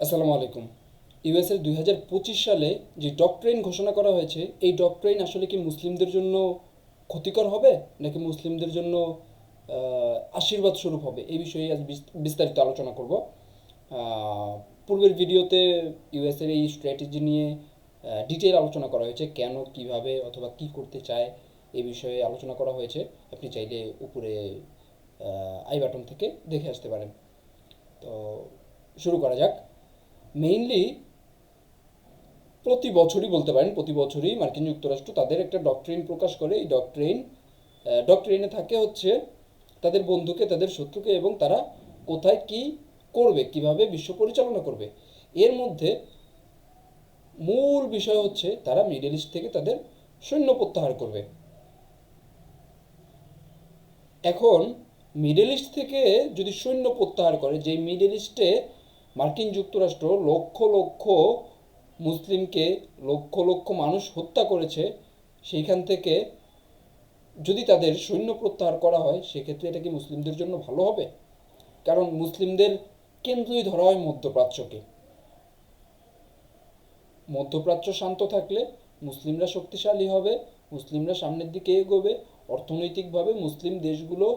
আসসালামু আলাইকুম। ইউএসের 2025 সালে যে ডক্ট্রেন ঘোষণা করা হয়েছে, এই ডক্ট্রেন আসলে কি মুসলিমদের জন্য ক্ষতিকর হবে নাকি মুসলিমদের জন্য আশীর্বাদ স্বরূপ হবে, এই বিষয়ে আজ বিস্তারিত আলোচনা করব। আহ, পূর্বের ভিডিওতে ইউএসের এই স্ট্র্যাটেজি নিয়ে ডিটেল আলোচনা করা হয়েছে, কেন কিভাবে অথবা কি করতে চায় এই বিষয়ে আলোচনা করা হয়েছে। আপনি চাইলে উপরে আই বাটন থেকে দেখে আসতে পারেন। তো শুরু করা যাক। মেইনলি প্রতি বছরই বলতে পারেন, প্রতি বছরই মার্কিন যুক্তরাষ্ট্র তাদের একটা ডক্ট্রিন প্রকাশ করে। এই ডক্ট্রিনে থাকে হচ্ছে তাদের বন্ধুকে, তাদের শত্রুকে এবং তারা কোথায় কি করবে, কিভাবে বিশ্ব পরিচালনা করবে। এর মধ্যে মূল বিষয় হচ্ছে তারা মিডল ইস্ট থেকে তাদের সৈন্য প্রত্যাহার করবে। এখন মিডল ইস্ট থেকে যদি সৈন্য প্রত্যাহার করে, যেই মিডল ইস্টে মার্কিন যুক্তরাষ্ট্র লক্ষ লক্ষ মুসলিমকে, লক্ষ লক্ষ মানুষ হত্যা করেছে, সেইখান থেকে যদি তাদের সৈন্য প্রত্যাহার করা হয়, সেক্ষেত্রে এটা কি মুসলিমদের জন্য ভালো হবে? কারণ মুসলিমদের কেন্দ্রই ধরা হয় মধ্যপ্রাচ্যকে। মধ্যপ্রাচ্য শান্ত থাকলে মুসলিমরা শক্তিশালী হবে, মুসলিমরা সামনের দিকে এগোবে। অর্থনৈতিকভাবে মুসলিম দেশগুলো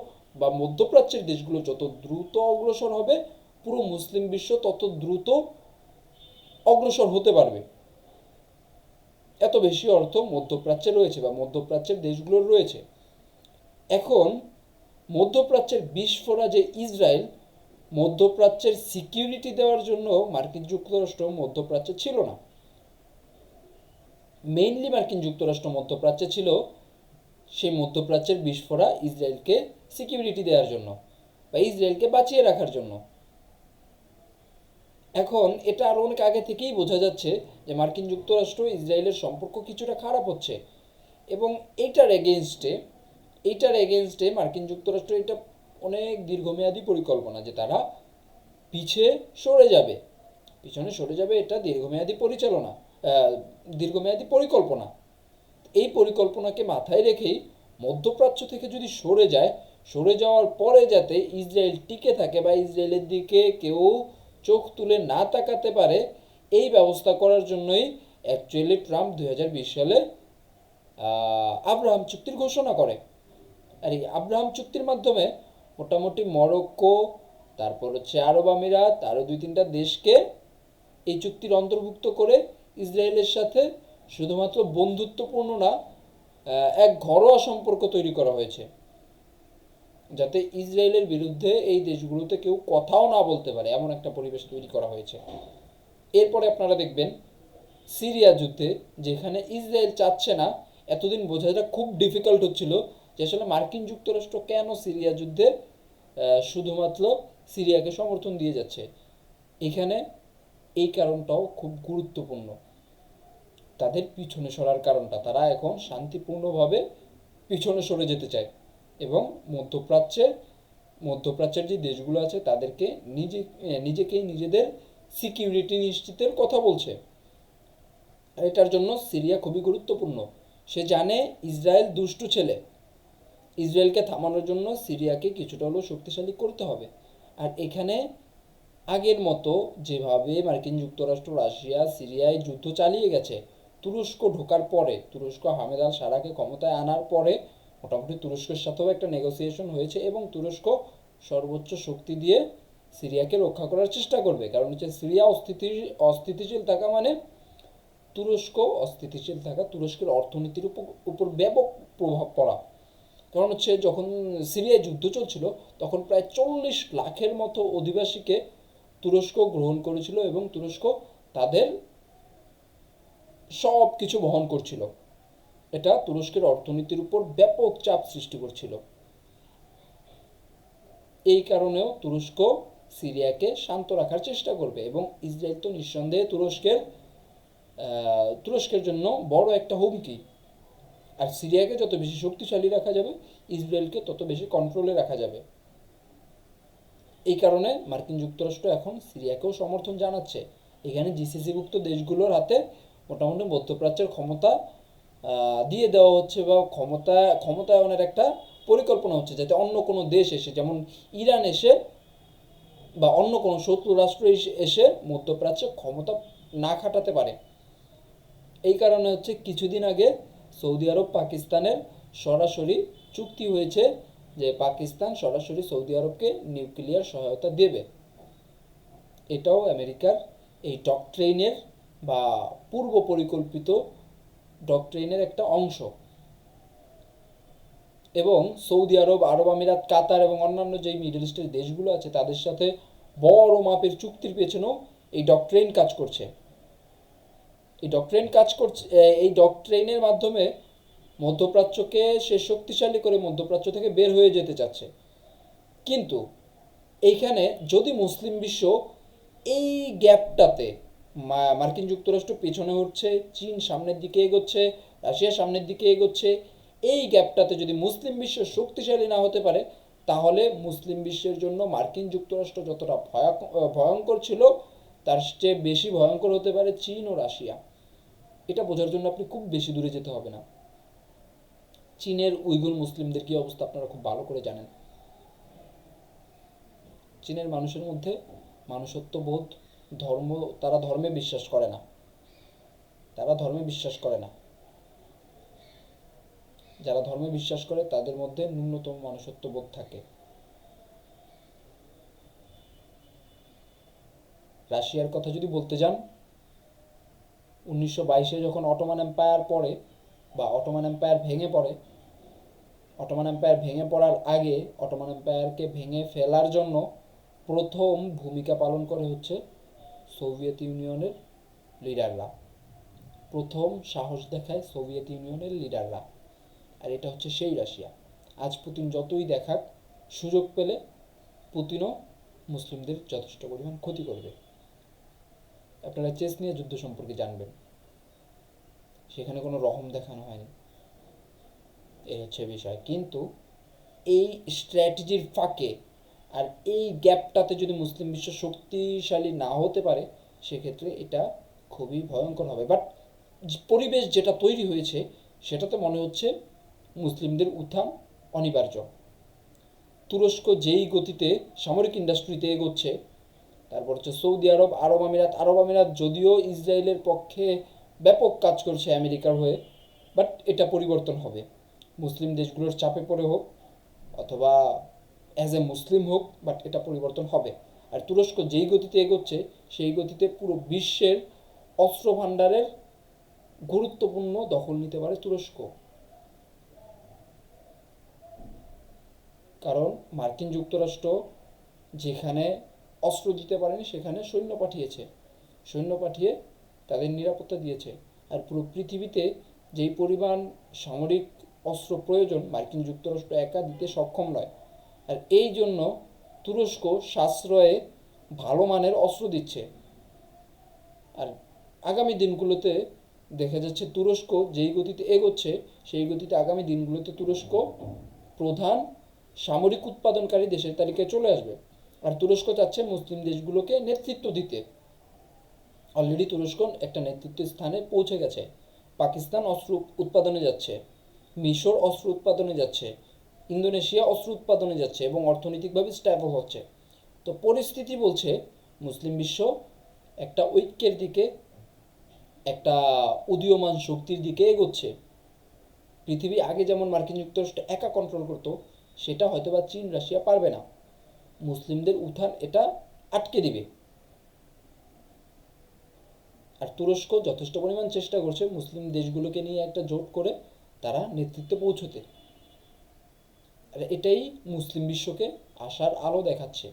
বা মধ্যপ্রাচ্যের দেশগুলো যত দ্রুত অগ্রসর হবে, পুরো মুসলিম বিশ্ব তত দ্রুত অগ্রসর হতে পারবে। এত বেশি অর্থ মধ্যপ্রাচ্যে রয়েছে বা মধ্যপ্রাচ্যের দেশগুলোর রয়েছে। এখন মধ্যপ্রাচ্যের বিস্ফোরা যে ইসরায়েল, মধ্যপ্রাচ্যের সিকিউরিটি দেওয়ার জন্য মার্কিন যুক্তরাষ্ট্র মধ্যপ্রাচ্যে ছিল না। মেইনলি মার্কিন যুক্তরাষ্ট্র মধ্যপ্রাচ্যে ছিল সেই মধ্যপ্রাচ্যের বিস্ফোরা ইসরায়েলকে সিকিউরিটি দেওয়ার জন্য বা ইসরায়েলকে বাঁচিয়ে রাখার জন্য। এখন এটা আরও অনেক আগে থেকেই বোঝা যাচ্ছে যে মার্কিন যুক্তরাষ্ট্র ইসরায়েলের সম্পর্ক কিছুটা খারাপ হচ্ছে, এবং এইটার এগেনস্টে মার্কিন যুক্তরাষ্ট্র এটা অনেক দীর্ঘমেয়াদী পরিকল্পনা যে তারা পিছে সরে যাবে, পিছনে সরে যাবে। এটা দীর্ঘমেয়াদী পরিকল্পনা। এই পরিকল্পনাকে মাথায় রেখেই মধ্যপ্রাচ্য থেকে যদি সরে যায়, সরে যাওয়ার পরে যাতে ইসরায়েল টিকে থাকে বা ইসরায়েলের দিকে কেউ চোখ তুলে না তাকাতে পারে, এই ব্যবস্থা করার জন্যই অ্যাকচুয়ালি ট্রাম্প 2020 সালে আব্রাহাম চুক্তির ঘোষণা করে। আর এই আব্রাহাম চুক্তির মাধ্যমে মোটামুটি মরক্কো, তারপর হচ্ছে আরব আমিরাত, আরও দুই তিনটা দেশকে এই চুক্তির অন্তর্ভুক্ত করে ইসরায়েলের সাথে শুধুমাত্র বন্ধুত্বপূর্ণ না, এক ঘরোয়া সম্পর্ক তৈরি করা হয়েছে, যাতে ইসরায়েলের বিরুদ্ধে এই দেশগুলোতে কেউ কথাও না বলতে পারে, এমন একটা পরিবেশ তৈরি করা হয়েছে। এরপরে আপনারা দেখবেন সিরিয়া যুদ্ধে, যেখানে ইসরায়েল চাচ্ছে না, এতদিন বোঝাটা খুব ডিফিকাল্ট হচ্ছিল যে আসলে মার্কিন যুক্তরাষ্ট্র কেন সিরিয়া যুদ্ধে শুধুমাত্র সিরিয়াকে সমর্থন দিয়ে যাচ্ছে। এখানে এই কারণটাও খুব গুরুত্বপূর্ণ, তাদের পিছনে সরার কারণটা। তারা এখন শান্তিপূর্ণভাবে পিছনে সরে যেতে চায় এবং মধ্যপ্রাচ্যের যে দেশগুলো আছে তাদেরকে নিজেকেই নিজেদের সিকিউরিটি নিশ্চিতের কথা বলছে। আর এটার জন্য সিরিয়া খুবই গুরুত্বপূর্ণ। সে জানে ইসরায়েল দুষ্টু ছেলে, ইসরায়েলকে থামানোর জন্য সিরিয়াকে কিছুটা হলেও শক্তিশালী করতে হবে। আর এখানে আগের মতো যেভাবে মার্কিন যুক্তরাষ্ট্র, রাশিয়া সিরিয়ায় যুদ্ধ চালিয়ে গেছে, তুরস্ক ঢোকার পরে, তুরস্ক হামেদ আল সারাকে ক্ষমতায় আনার পরে মোটামুটি তুরস্কের সাথেও একটা নেগোসিয়েশন হয়েছে এবং তুরস্ক সর্বোচ্চ শক্তি দিয়ে সিরিয়াকে রক্ষা করার চেষ্টা করবে। কারণ হচ্ছে সিরিয়া অস্থিতিশীল থাকা মানে তুরস্কের অর্থনীতির উপর ব্যাপক প্রভাব পড়া। কারণ হচ্ছে যখন সিরিয়ায় যুদ্ধ চলছিল, তখন প্রায় 40 লাখের মতো অধিবাসীকে তুরস্ক গ্রহণ করেছিল এবং তুরস্ক তাদের সব কিছু বহন করছিল। এটা তুরস্কের অর্থনীতির উপর ব্যাপক চাপ সৃষ্টি করছিল। এই কারণেও তুরস্ক সিরিয়াকে শান্ত রাখার চেষ্টা করবে এবং ইসরায়েল তো নিঃসন্দেহে তুরস্কের জন্য বড় একটা হুমকি। আর সিরিয়াকে যত বেশি শক্তিশালী রাখা যাবে, ইসরায়েলকে তত বেশি কন্ট্রোলে রাখা যাবে। এই কারণে মার্কিন যুক্তরাষ্ট্র এখন সিরিয়াকেও সমর্থন জানাচ্ছে। এখানে জিসিসিভুক্ত দেশগুলোর হাতে মোটামুটি মধ্যপ্রাচ্যের ক্ষমতা দিয়ে দেওয়া হচ্ছে বা ক্ষমতায়নের একটা পরিকল্পনা হচ্ছে, যাতে অন্য কোনো দেশ এসে, যেমন ইরান এসে বা অন্য কোনো শত্রু রাষ্ট্র এসে মধ্যপ্রাচ্যে ক্ষমতা না খাটাতে পারে। এই কারণে হচ্ছে কিছুদিন আগে সৌদি আরব পাকিস্তানের সরাসরি চুক্তি হয়েছে যে পাকিস্তান সরাসরি সৌদি আরবকে নিউক্লিয়ার সহায়তা দেবে। এটাও আমেরিকার এই ডক্ট্রেইনের বা পূর্ব পরিকল্পিত ডক্ট্রেইনের একটা অংশ। এবং সৌদি আরব, আরব আমিরাত, কাতার এবং অন্যান্য যেই মিডল ইস্টের দেশগুলো আছে তাদের সাথে বড় মাপের চুক্তির পেছনেও এই ডক্ট্রেইন কাজ করছে। এই ডক্ট্রেইনের মাধ্যমে মধ্যপ্রাচ্যকে সে শক্তিশালী করে মধ্যপ্রাচ্য থেকে বের হয়ে যেতে চাচ্ছে। কিন্তু এইখানে যদি মুসলিম বিশ্ব এই গ্যাপটাতে, মার্কিন যুক্তরাষ্ট্র পেছনে উঠছে, চীন সামনের দিকে এগোচ্ছে, রাশিয়া সামনের দিকে এগোচ্ছে, এই গ্যাপটাতে যদি মুসলিম বিশ্ব শক্তিশালী না হতে পারে, তাহলে মুসলিম বিশ্বের জন্য মার্কিন যুক্তরাষ্ট্র যতটা ভয়ঙ্কর ছিল তার চেয়ে বেশি ভয়ঙ্কর হতে পারে চীন ও রাশিয়া। এটা বোঝার জন্য আপনি খুব বেশি দূরে যেতে হবে না। চীনের উইগুর মুসলিমদের কি অবস্থা আপনারা খুব ভালো করে জানেন। চীনের মানুষের মধ্যে মানুষত্ববোধ, ধর্ম, তারা ধর্মে বিশ্বাস করে না। যারা ধর্মে বিশ্বাস করে তাদের মধ্যে ন্যূনতম মানুষত্ববোধ থাকে। রাশিয়ার কথা যদি বলতে যান, 1922-এ যখন অটোমান এম্পায়ার পড়ে বা অটোমান এম্পায়ার ভেঙে পড়ে, অটোমান এম্পায়ার ভেঙে পড়ার আগে অটোমান এম্পায়ারকে ভেঙে ফেলার জন্য প্রথম ভূমিকা পালন করে হচ্ছে সোভিয়েত ইউনিয়নের লিডাররা। প্রথম সাহস দেখায় সোভিয়েত ইউনিয়নের লিডাররা। আর এটা হচ্ছে সেই রাশিয়া। আজ পুতিন যতই দেখাক, সুযোগ পেলে পুতিনও মুসলিমদের যথেষ্ট পরিমাণ ক্ষতি করবে। আপনারা চেচনিয়া যুদ্ধ সম্পর্কে জানবেন, সেখানে কোনো রহম দেখানো হয়নি। এই হচ্ছে বিষয়। কিন্তু এই স্ট্র্যাটেজির ফাঁকে আর এই গ্যাপটাতে যদি মুসলিম বিশ্ব শক্তিশালী না হতে পারে, সেক্ষেত্রে এটা খুবই ভয়ঙ্কর হবে। বাট পরিবেশ যেটা তৈরি হয়েছে সেটাতে মনে হচ্ছে মুসলিমদের উত্থান অনিবার্য। তুরস্ক যেই গতিতে সামরিক ইন্ডাস্ট্রিতে এগোচ্ছে, তারপর হচ্ছে সৌদি আরব, আরব আমিরাত যদিও ইসরায়েলের পক্ষে ব্যাপক কাজ করছে আমেরিকার হয়ে, বাট এটা পরিবর্তন হবে। মুসলিম দেশগুলোর চাপে পড়ে হোক অথবা অ্যাজ এ মুসলিম হোক, বাট এটা পরিবর্তন হবে। আর তুরস্ক যেই গতিতে এগোচ্ছে সেই গতিতে পুরো বিশ্বের অস্ত্র ভাণ্ডারের গুরুত্বপূর্ণ দখল নিতে পারে তুরস্ক। কারণ মার্কিন যুক্তরাষ্ট্র যেখানে অস্ত্র দিতে পারেনি সেখানে সৈন্য পাঠিয়ে তাদের নিরাপত্তা দিয়েছে। আর পুরো পৃথিবীতে যেই পরিমাণ সামরিক অস্ত্র প্রয়োজন মার্কিন যুক্তরাষ্ট্র একা দিতে সক্ষম নয়। আর এই জন্য তুরস্ক সাশ্রয়ে ভালো মানের অস্ত্র দিচ্ছে। আর আগামী দিনগুলোতে দেখা যাচ্ছে তুরস্ক যেই গতিতে এগোচ্ছে সেই গতিতে আগামী দিনগুলোতে তুরস্ক প্রধান সামরিক উৎপাদনকারী দেশের তালিকায় চলে আসবে। আর তুরস্ক চাচ্ছে মুসলিম দেশগুলোকে নেতৃত্ব দিতে। অলরেডি তুরস্ক একটা নেতৃত্ব স্থানে পৌঁছে গেছে। পাকিস্তান অস্ত্র উৎপাদনে যাচ্ছে, মিশর অস্ত্র উৎপাদনে যাচ্ছে, ইন্দোনেশিয়া অস্ত্র উৎপাদনে যাচ্ছে এবং অর্থনৈতিকভাবে স্ট্যাবল হচ্ছে। তো পরিস্থিতি বলছে মুসলিম বিশ্ব একটা ঐক্যের দিকে, একটা উদীয়মান শক্তির দিকে এগোচ্ছে। পৃথিবী আগে যেমন মার্কিন যুক্তরাষ্ট্র একা কন্ট্রোল করতো, সেটা হয়তোবা চীন রাশিয়া পারবে না। মুসলিমদের উত্থান এটা আটকে দিবে। আর তুরস্ক যথেষ্ট পরিমাণ চেষ্টা করছে মুসলিম দেশগুলোকে নিয়ে একটা জোট করে তারা নেতৃত্বে পৌঁছতে। আর এটাই মুসলিম বিশ্বকে আশার আলো দেখাচ্ছে।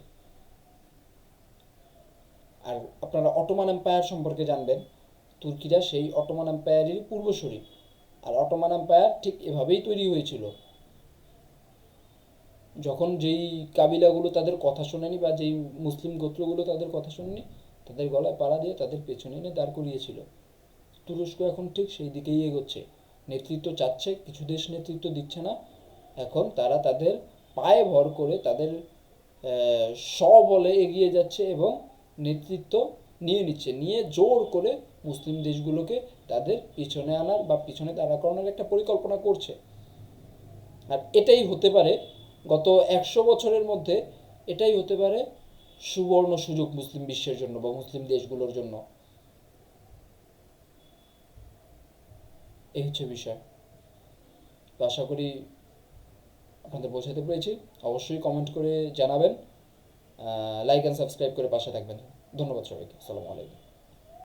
আর আপনারা অটোমান এম্পায়ার সম্পর্কে জানবেন, তুর্কিরা সেই অটোমান এম্পায়ারেরই পূর্বসূরি। আর অটোমান এম্পায়ার ঠিক এভাবেই তৈরি হয়েছিল। যখন যেই কাবিলাগুলো তাদের কথা শোনেনি বা যেই মুসলিম গোত্রগুলো তাদের কথা শোনেনি, তাদের গলায় পাড়া দিয়ে তাদের পেছনে এনে দাঁড় করিয়েছিল। তুরস্ক এখন ঠিক সেই দিকেই এগোচ্ছে। নেতৃত্ব চাচ্ছে, কিছু দেশ নেতৃত্ব দিচ্ছে না। এখন তারা তাদের পায়ে ভর করে তাদের স্ববলে এগিয়ে যাচ্ছে এবং নেতৃত্ব নিয়ে জোর করে মুসলিম দেশগুলোকে তাদের পিছনে আনার বা পিছনে দাঁড়া করানোর একটা পরিকল্পনা করছে। আর এটাই হতে পারে গত 100 বছরের মধ্যে, এটাই হতে পারে সুবর্ণ সুযোগ মুসলিম বিশ্বের জন্য বা মুসলিম দেশগুলোর জন্য। এই হচ্ছে বিষয়। তো আশা করি আপনাদের বোঝাতে পেরেছি। অবশ্যই কমেন্ট করে জানাবেন, লাইক অ্যান্ড সাবস্ক্রাইব করে পাশে থাকবেন। ধন্যবাদ সবাইকে। আসসালামু আলাইকুম।